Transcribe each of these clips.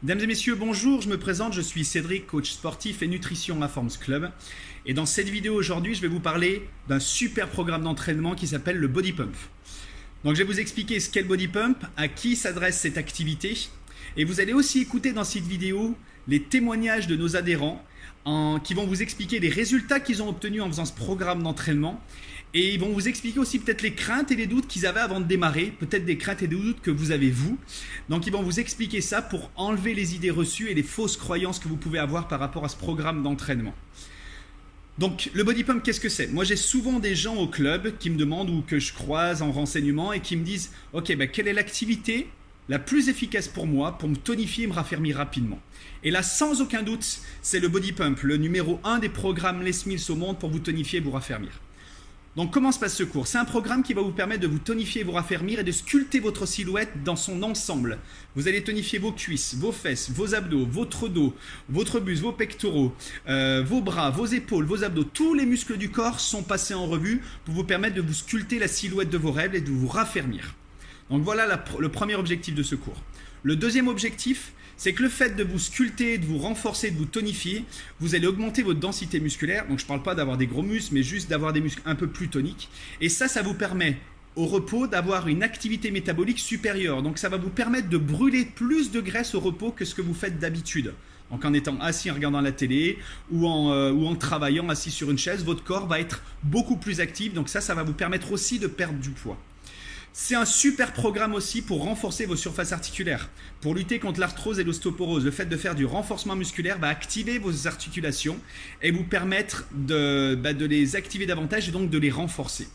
Mesdames et messieurs, bonjour, je me présente, je suis Cédric, coach sportif et nutrition à Forms Club. Et dans cette vidéo aujourd'hui, je vais vous parler d'un super programme d'entraînement qui s'appelle le Body Pump. Donc je vais vous expliquer ce qu'est le Body Pump, à qui s'adresse cette activité. Et vous allez aussi écouter dans cette vidéo les témoignages de nos adhérents qui vont vous expliquer les résultats qu'ils ont obtenus en faisant ce programme d'entraînement. Et ils vont vous expliquer aussi peut-être les craintes et les doutes qu'ils avaient avant de démarrer, peut-être des craintes et des doutes que vous avez vous. Donc ils vont vous expliquer ça pour enlever les idées reçues et les fausses croyances que vous pouvez avoir par rapport à ce programme d'entraînement. Donc le Body Pump, qu'est-ce que c'est? Moi j'ai souvent des gens au club qui me demandent ou que je croise en renseignement et qui me disent « Ok, quelle est l'activité la plus efficace pour moi pour me tonifier et me raffermir rapidement ?» Et là, sans aucun doute, c'est le Body Pump, le numéro 1 des programmes Les Mills au monde pour vous tonifier et vous raffermir. Donc comment se passe ce cours? C'est un programme qui va vous permettre de vous tonifier, vous raffermir et de sculpter votre silhouette dans son ensemble. Vous allez tonifier vos cuisses, vos fesses, vos abdos, votre dos, votre buste, vos pectoraux, vos bras, vos épaules, vos abdos. Tous les muscles du corps sont passés en revue pour vous permettre de vous sculpter la silhouette de vos rêves et de vous raffermir. Donc voilà le premier objectif de ce cours. Le deuxième objectif, c'est que le fait de vous sculpter, de vous renforcer, de vous tonifier, vous allez augmenter votre densité musculaire. Donc je ne parle pas d'avoir des gros muscles, mais juste d'avoir des muscles un peu plus toniques. Et ça vous permet au repos d'avoir une activité métabolique supérieure. Donc ça va vous permettre de brûler plus de graisse au repos que ce que vous faites d'habitude. Donc en étant assis en regardant la télé ou en travaillant assis sur une chaise, votre corps va être beaucoup plus actif. Donc ça va vous permettre aussi de perdre du poids. C'est un super programme aussi pour renforcer vos surfaces articulaires. Pour lutter contre l'arthrose et l'ostéoporose, le fait de faire du renforcement musculaire va activer vos articulations et vous permettre de les activer davantage et donc de les renforcer.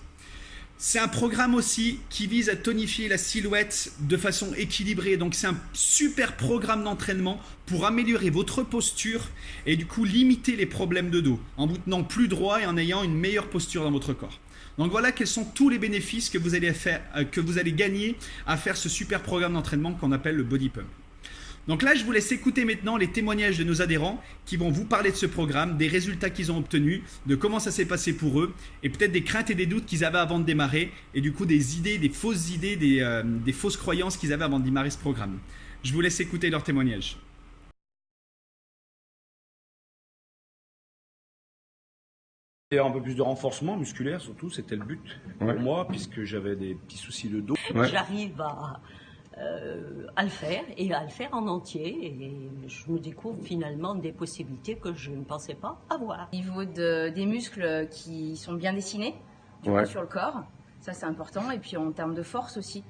C'est un programme aussi qui vise à tonifier la silhouette de façon équilibrée. Donc c'est un super programme d'entraînement pour améliorer votre posture et du coup limiter les problèmes de dos en vous tenant plus droit et en ayant une meilleure posture dans votre corps. Donc voilà quels sont tous les bénéfices que vous allez gagner à faire ce super programme d'entraînement qu'on appelle le Body Pump. Donc là, je vous laisse écouter maintenant les témoignages de nos adhérents qui vont vous parler de ce programme, des résultats qu'ils ont obtenus, de comment ça s'est passé pour eux et peut-être des craintes et des doutes qu'ils avaient avant de démarrer et du coup des fausses idées, des fausses croyances qu'ils avaient avant de démarrer ce programme. Je vous laisse écouter leurs témoignages. Un peu plus de renforcement musculaire, surtout, c'était le but pour moi, puisque j'avais des petits soucis de dos. J'arrive à le faire et à le faire en entier et je me découvre finalement des possibilités que je ne pensais pas avoir. Au niveau des muscles qui sont bien dessinés sur le corps, ça c'est important, et puis en termes de force aussi.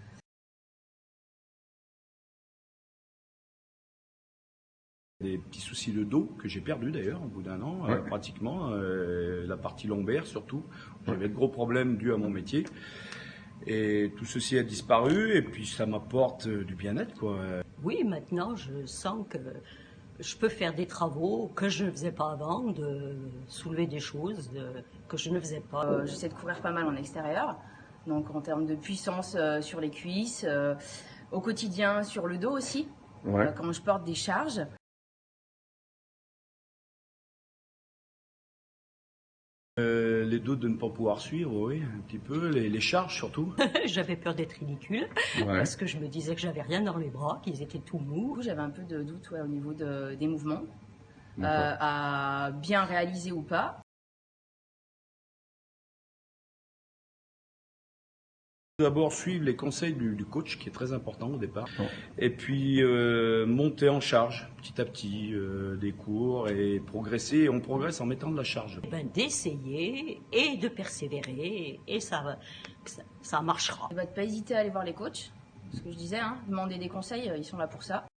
Des petits soucis de dos que j'ai perdu d'ailleurs au bout d'un an, pratiquement, la partie lombaire surtout. J'avais de gros problèmes dus à mon métier. Et tout ceci a disparu et puis ça m'apporte du bien-être, quoi. Oui, maintenant je sens que je peux faire des travaux que je ne faisais pas avant, de soulever des choses que je ne faisais pas. J'essaie de courir pas mal en extérieur, donc en termes de puissance sur les cuisses, au quotidien sur le dos aussi, quand je porte des charges. Les doutes de ne pas pouvoir suivre, oui, un petit peu, les charges surtout. J'avais peur d'être ridicule, parce que je me disais que j'avais rien dans les bras, qu'ils étaient tout mous. J'avais un peu de doute au niveau des mouvements, à bien réaliser ou pas. D'abord suivre les conseils du coach, qui est très important au départ, et puis monter en charge petit à petit des cours et progresser. On progresse en mettant de la charge. D'essayer et de persévérer et ça marchera. Ne pas hésiter à aller voir les coachs, ce que je disais, demander des conseils, ils sont là pour ça.